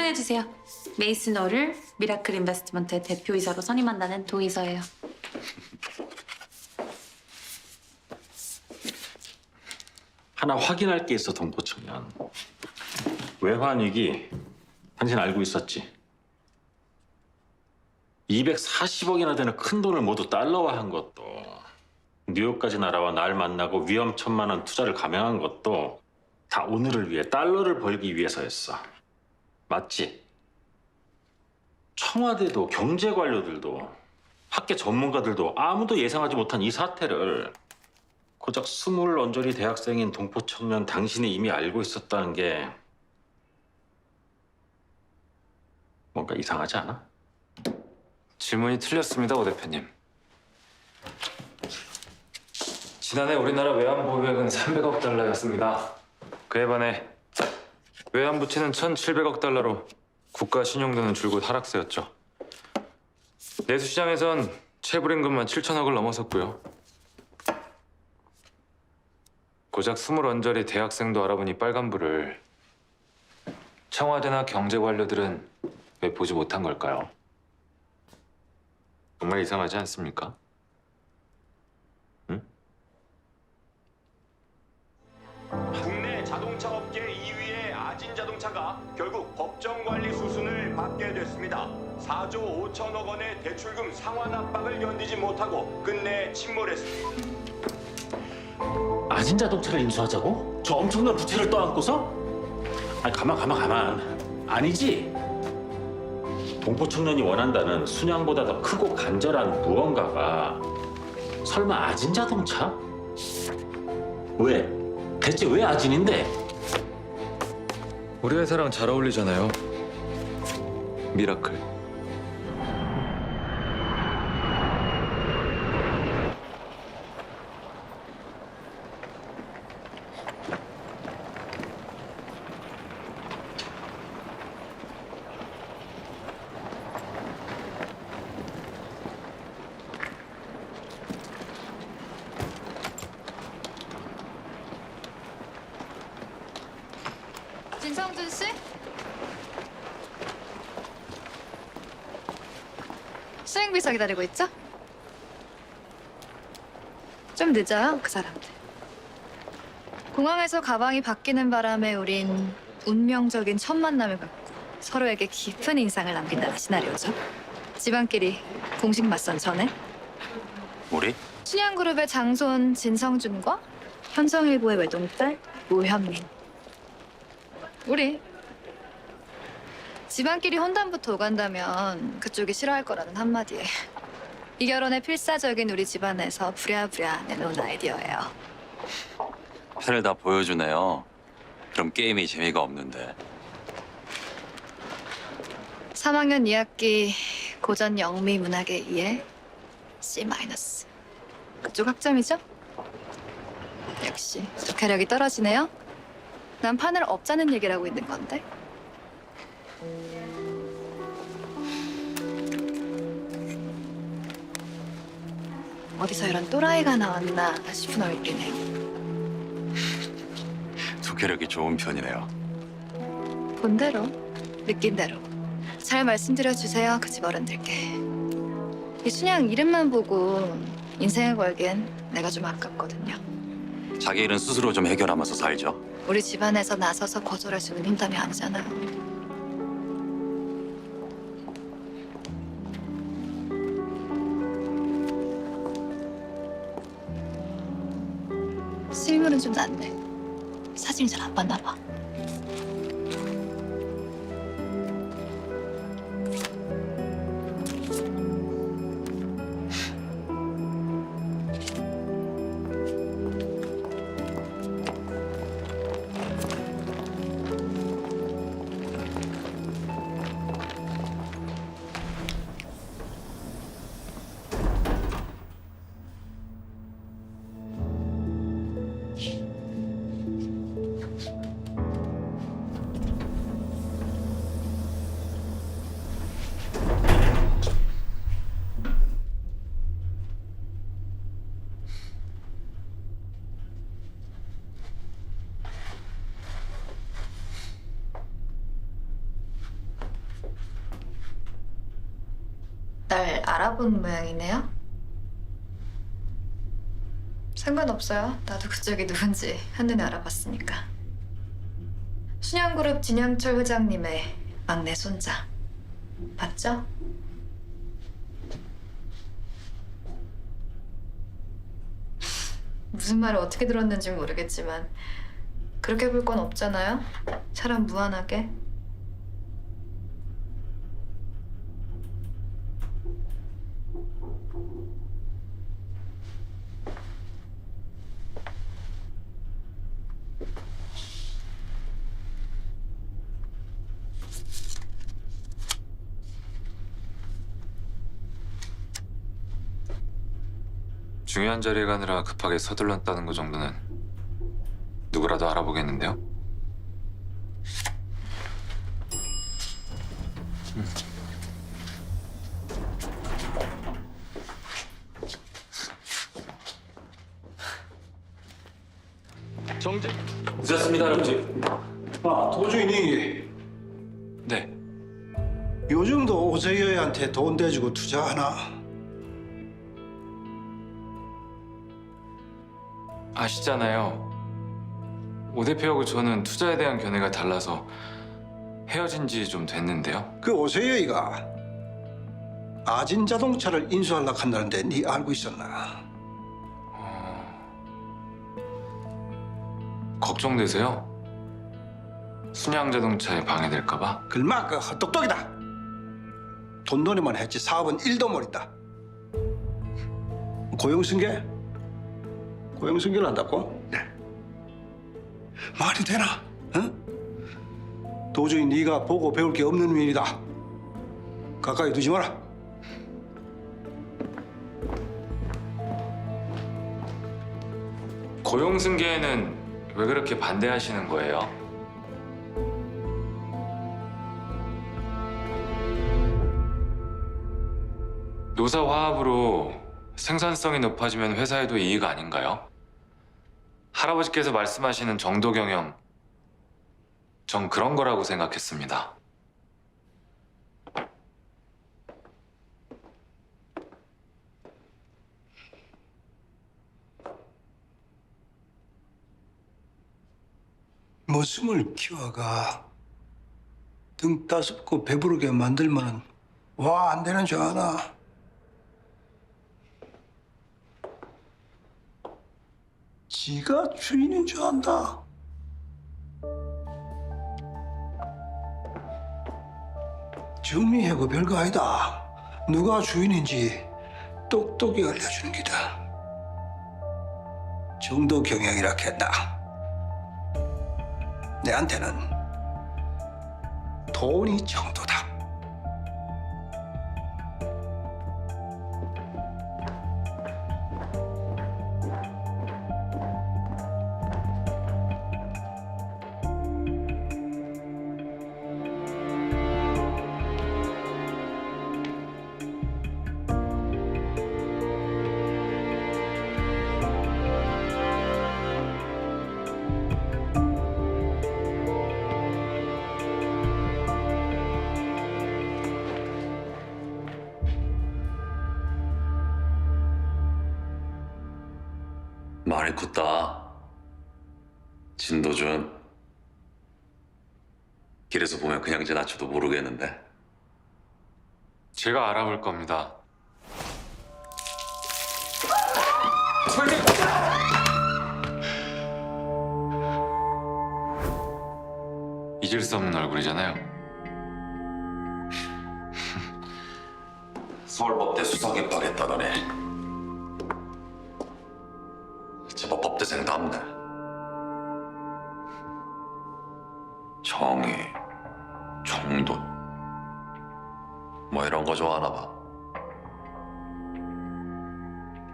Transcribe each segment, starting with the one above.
안내해주세요. 메이슨호를 미라클 인베스트먼트의 대표이사로 선임한다는 도의서예요. 하나 확인할 게 있어, 동포청년. 외환위기, 당신 알고 있었지? 240억이나 되는 큰 돈을 모두 달러화한 것도, 뉴욕까지 날아와 날 만나고 위험천만한 투자를 감행한 것도 다 오늘을 위해 달러를 벌기 위해서였어. 맞지? 청와대도 경제관료들도 학계 전문가들도 아무도 예상하지 못한 이 사태를 고작 스물 언저리 대학생인 동포청년 당신이 이미 알고 있었다는 게 뭔가 이상하지 않아? 질문이 틀렸습니다, 오 대표님. 지난해 우리나라 외환보유액은 300억 달러였습니다. 그에 반해 외환부채는 1,700억 달러로 국가 신용도는 줄곧 하락세였죠. 내수시장에선 체불임금만 7천억을 넘어섰고요. 고작 스물 언저리 대학생도 알아보니 빨간불을 청와대나 경제관료들은 왜 보지 못한 걸까요? 정말 이상하지 않습니까? 응? 국내 자동차 업계 2위의 아진자동차가 결국 법정관리 수순을 받게 됐습니다. 4조 5천억 원의 대출금 상환 압박을 견디지 못하고 끝내 침몰했습니다. 아진자동차를 인수하자고? 저 엄청난 부채를 떠안고서? 아니 가만 아니지? 동포청년이 원한다는 순양보다 더 크고 간절한 무언가가 설마 아진자동차? 왜? 대체 왜 아진인데? 우리 회사랑 잘 어울리잖아요. 미라클. 진성준 씨? 수행비서 기다리고 있죠? 좀 늦어요, 그 사람들. 공항에서 가방이 바뀌는 바람에 우린 운명적인 첫 만남을 갖고 서로에게 깊은 인상을 남긴다는 시나리오죠. 집안끼리 공식 맞선 전에 우리? 신양그룹의 장손 진성준과 현성일보의 외동딸 우현민. 우리 집안끼리 혼담부터 오간다면 그쪽이 싫어할 거라는 한마디에 이 결혼에 필사적인 우리 집안에서 부랴부랴 내놓은 아이디어예요. 패를 다 보여주네요. 그럼 게임이 재미가 없는데. 3학년 2학기 고전 영미 문학에 2에 C-. 그쪽 학점이죠? 역시 독해력이 떨어지네요. 난 판을 업자는 얘기를 하고 있는 건데. 어디서 이런 또라이가 나왔나 싶은 얼굴이네요. 독해력이 좋은 편이네요. 본대로, 느낀 대로. 잘 말씀드려 주세요, 그 집 어른들께. 이 순양 이름만 보고 인생을 걸기엔 내가 좀 아깝거든요. 자기 일은 스스로 좀 해결하면서 살죠. 우리 집안에서 나서서 거절해주는 힘담이 아니잖아요. 실물은 좀 낫네. 사진이 잘 안 봤나 봐. 날 알아본 모양이네요. 상관없어요. 나도 그쪽이 누군지 한눈에 알아봤으니까. 순양그룹 진양철 회장님의 막내 손자. 맞죠? 무슨 말을 어떻게 들었는지 모르겠지만 그렇게 볼 건 없잖아요. 사람 무한하게. 중요한 자리에 가느라 급하게 서둘렀다는 거 정도는 누구라도 알아보겠는데요? 정재 늦었습니다, 할아버지. 아, 도주인이 네. 요즘도 오재여한테 돈 대주고 투자하나? 아시잖아요. 오 대표하고 저는 투자에 대한 견해가 달라서 헤어진 지 좀 됐는데요. 그 오재여이가 아진 자동차를 인수하려고 한다는데 네 알고 있었나? 걱정되세요? 순양 자동차에 방해될까봐? 글마 그 헛똑똑이다. 돈놀이만 했지 사업은 1도 모른다. 고용승계? 고용승계를 한다고? 네. 말이 되나? 응? 도저히 네가 보고 배울 게 없는 일이다. 가까이 두지 마라. 고용승계에는 왜 그렇게 반대하시는 거예요? 노사 화합으로 생산성이 높아지면 회사에도 이익 아닌가요? 할아버지께서 말씀하시는 정도 경영, 전 그런 거라고 생각했습니다. 머슴을 키워가 등 따숩고 배부르게 만들면은 와 안 되는 줄 아나? 지가 주인인 줄 안다. 정리하고 별거 아니다. 누가 주인인지 똑똑히 알려주는 기다. 정도 경영이라 했다. 내한테는 돈이 정도다. 말이 컸다. 진도준. 길에서 보면 그냥 지나쳐도 모르겠는데. 제가 알아볼 겁니다. 잊을 수 없는 얼굴이잖아요. 서울법대 수석 입학했다더니 제법 법대생도 없네. 정의, 정도 뭐 이런 거 좋아하나 봐.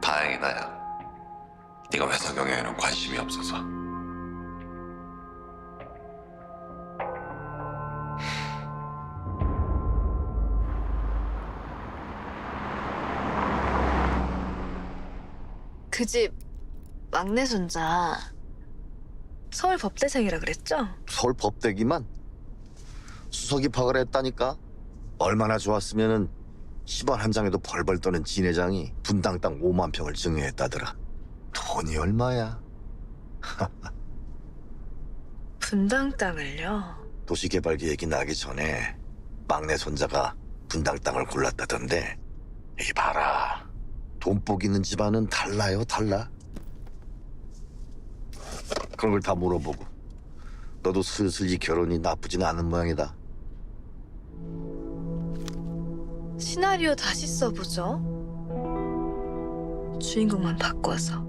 다행이다 야. 네가 회사 경영에는 관심이 없어서. 그 집 막내 손자 서울 법대생이라 그랬죠? 서울 법대기만 수석 입학을 했다니까. 얼마나 좋았으면은 시발 한 장에도 벌벌 떠는 진 회장이 분당 땅 5만 평을 증여했다더라. 돈이 얼마야? 분당 땅을요? 도시개발 계획이 나기 전에 막내 손자가 분당 땅을 골랐다던데. 이 봐라, 돈복 있는 집안은 달라요, 달라. 그런 걸 다 물어보고 너도 슬슬 이 결혼이 나쁘지는 않은 모양이다. 시나리오 다시 써보죠. 주인공만 바꿔서.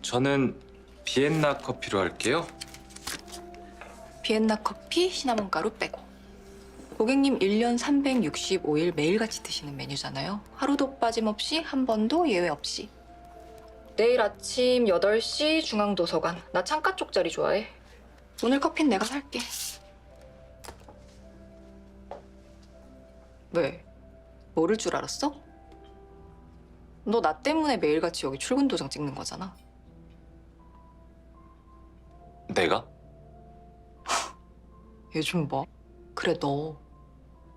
저는 비엔나 커피로 할게요. 비엔나 커피 시나몬 가루 빼고. 고객님 1년 365일 매일같이 드시는 메뉴잖아요. 하루도 빠짐없이 한 번도 예외 없이. 내일 아침 8시 중앙도서관. 나 창가 쪽 자리 좋아해. 오늘 커피는 내가 살게. 왜? 모를 줄 알았어? 너 나 때문에 매일같이 여기 출근 도장 찍는 거잖아. 내가? 요즘 뭐? 그래 너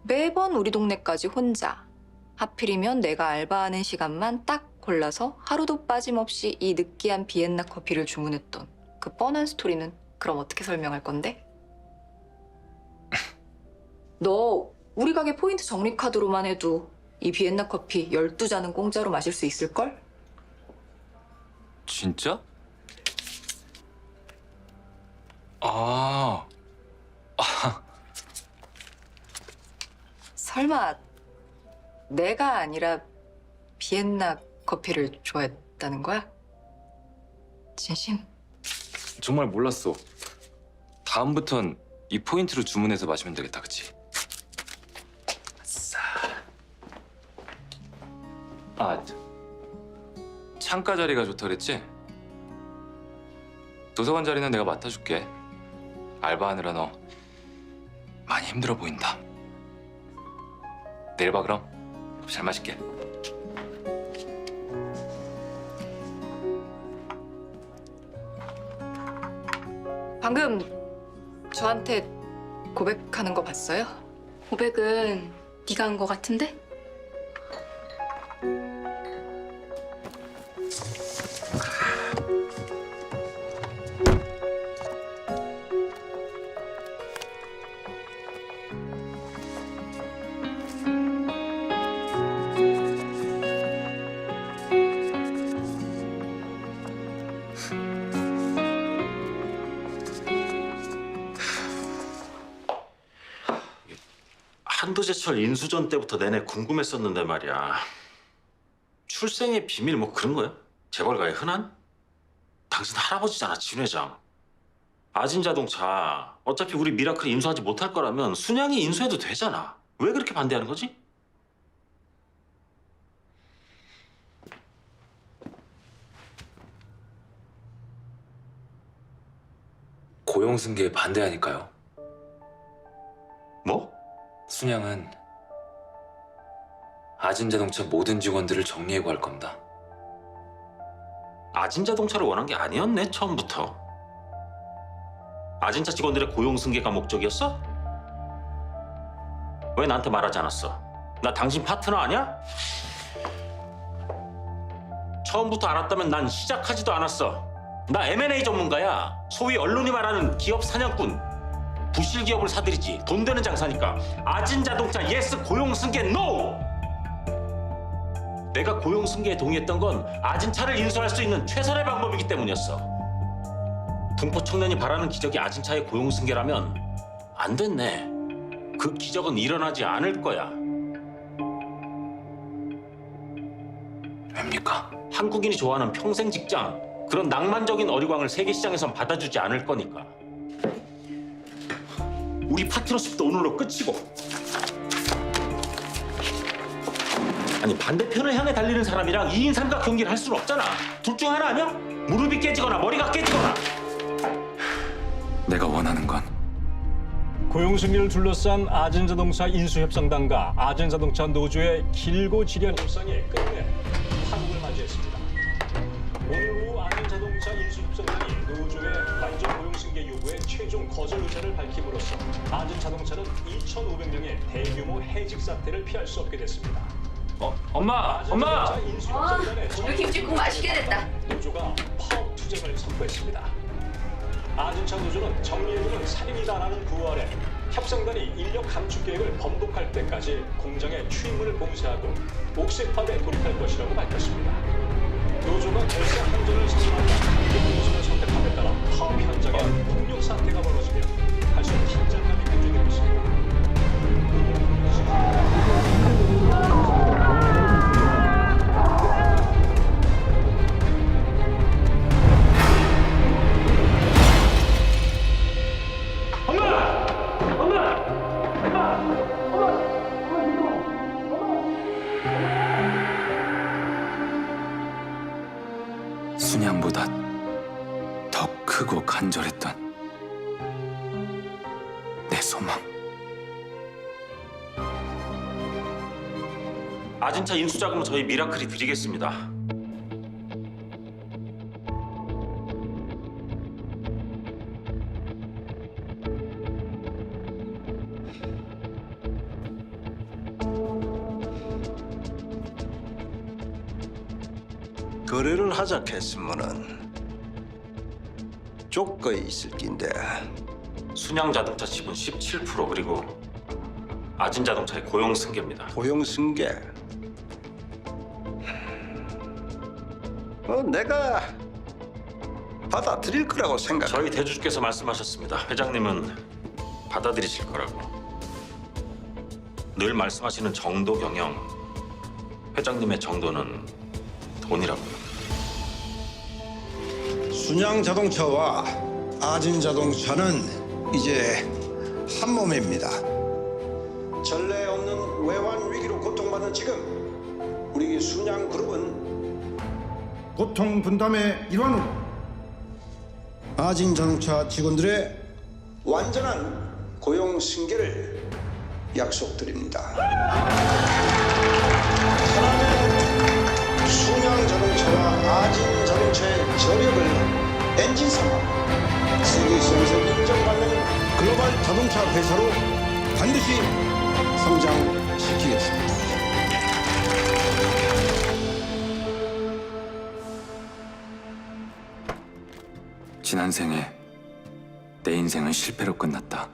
매번 우리 동네까지 혼자. 하필이면 내가 알바하는 시간만 딱 골라서 하루도 빠짐없이 이 느끼한 비엔나 커피를 주문했던 그 뻔한 스토리는 그럼 어떻게 설명할 건데? 너 우리 가게 포인트 적립카드로만 해도 이 비엔나 커피 12잔은 공짜로 마실 수 있을걸? 진짜? 아, 설마 내가 아니라 비엔나 커피를 좋아했다는 거야? 진심? 정말 몰랐어. 다음부턴 이 포인트로 주문해서 마시면 되겠다, 그치? 아싸. 아, 창가 자리가 좋다 그랬지? 도서관 자리는 내가 맡아줄게. 알바하느라 너 많이 힘들어 보인다. 내일 봐 그럼. 잘 마실게. 방금 저한테 고백하는 거 봤어요? 고백은 네가 한 거 같은데? 한도제철 인수전 때부터 내내 궁금했었는데 말이야. 출생의 비밀 뭐 그런 거야? 재벌가의 흔한? 당신 할아버지잖아, 진 회장. 아진자동차 어차피 우리 미라클이 인수하지 못할 거라면 순양이 인수해도 되잖아. 왜 그렇게 반대하는 거지? 고용승계에 반대하니까요. 뭐? 순양은 아진자동차 모든 직원들을 정리해고 할 겁니다. 아진자동차를 원한 게 아니었네, 처음부터. 아진차 직원들의 고용 승계가 목적이었어? 왜 나한테 말하지 않았어? 나 당신 파트너 아니야? 처음부터 알았다면 난 시작하지도 않았어. 나 M&A 전문가야. 소위 언론이 말하는 기업 사냥꾼. 부실 기업을 사들이지. 돈 되는 장사니까. 아진자동차 예스, 고용 승계 노! 내가 고용 승계에 동의했던 건 아진차를 인수할 수 있는 최선의 방법이기 때문이었어. 동포 청년이 바라는 기적이 아진차의 고용 승계라면 안 됐네. 그 기적은 일어나지 않을 거야. 왜입니까? 한국인이 좋아하는 평생 직장, 그런 낭만적인 어리광을 세계 시장에선 받아주지 않을 거니까. 우리 파트너십도 오늘로 끝이고. 아니, 반대편을 향해 달리는 사람이랑 2인 삼각 경기를 할 수는 없잖아. 둘 중 하나 아니야? 무릎이 깨지거나 머리가 깨지거나. 내가 원하는 건 고용승리를 둘러싼 아진자동차 인수협상단과 아진자동차 노조의 길고 지리한 협상이 끝내 파국을 맞이했습니다. 오늘 오후 아진자동차 인수협상단이 노조의 만족 고용승계 요구에 최종 거절 의사를 밝힘으로써 아진자동차는 2,500명의 대규모 해직 사태를 피할 수 없게 됐습니다. 엄마! 오늘 김치국 맛있게 됐다. 노조가 파업 투쟁을 선포했습니다. 아진차 노조는 정리해두는 살인이다라는 구호 아래 협상단이 인력 감축 계획을 번복할 때까지 공장의 추임문을 봉쇄하고 옥색 파업에 돌입할 것이라고 밝혔습니다. 노조가 결사 항전을 선언한다 강경 노선을 선택함에 따라 파업 현장에 폭력 사태가 벌어지며 다시 긴장감이 공존되고 있습니다. 순양보다 더 크고 간절했던 내 소망. 아진차 인수자금은 저희 미라클이 드리겠습니다. 거래를 하자 했으면은 조건이 있을 낀데 순양자동차 지분 17% 그리고 아진자동차의 고용 승계입니다. 고용 승계. 내가 받아들일 거라고 생각. 저희 대주주께서 말씀하셨습니다. 회장님은 받아들이실 거라고. 늘 말씀하시는 정도 경영. 회장님의 정도는 돈이라고요. 순양자동차와 아진자동차는 이제 한 몸입니다. 전례 없는 외환 위기로 고통받는 지금 우리 순양그룹은 고통 분담의 일환으로 아진자동차 직원들의 완전한 고용 승계를 약속드립니다. 하나는 순양자동차와 아진자동차의 저력을 엔진 삼아 세계에서 인정받는 글로벌 자동차 회사로 반드시 성장시키겠습니다. 지난 생에 내 인생은 실패로 끝났다.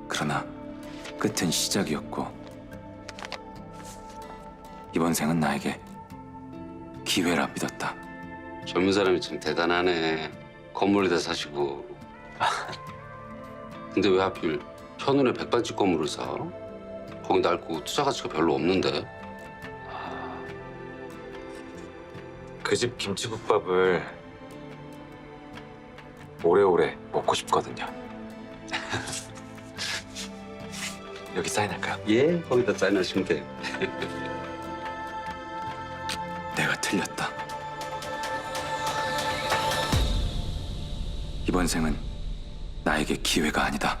그러나 끝은 시작이었고 이번 생은 나에게 기회라 믿었다. 젊은 사람이 참 대단하네. 건물에다 사시고. 근데 왜 하필 현운의 백반집 건물을 사? 거기 낡고 투자 가치가 별로 없는데. 그 집 김치국밥을 오래오래 먹고 싶거든요. 여기 사인할까요? 예, 거기다 사인하시면 돼. 내가 틀렸다. 이번 생은 나에게 기회가 아니다.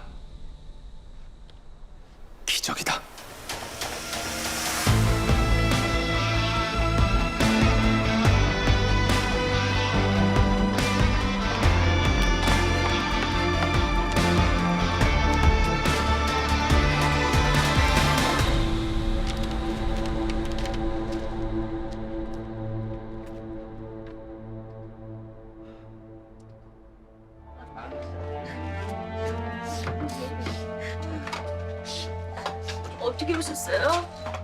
기적이다. 어떻게 오셨어요?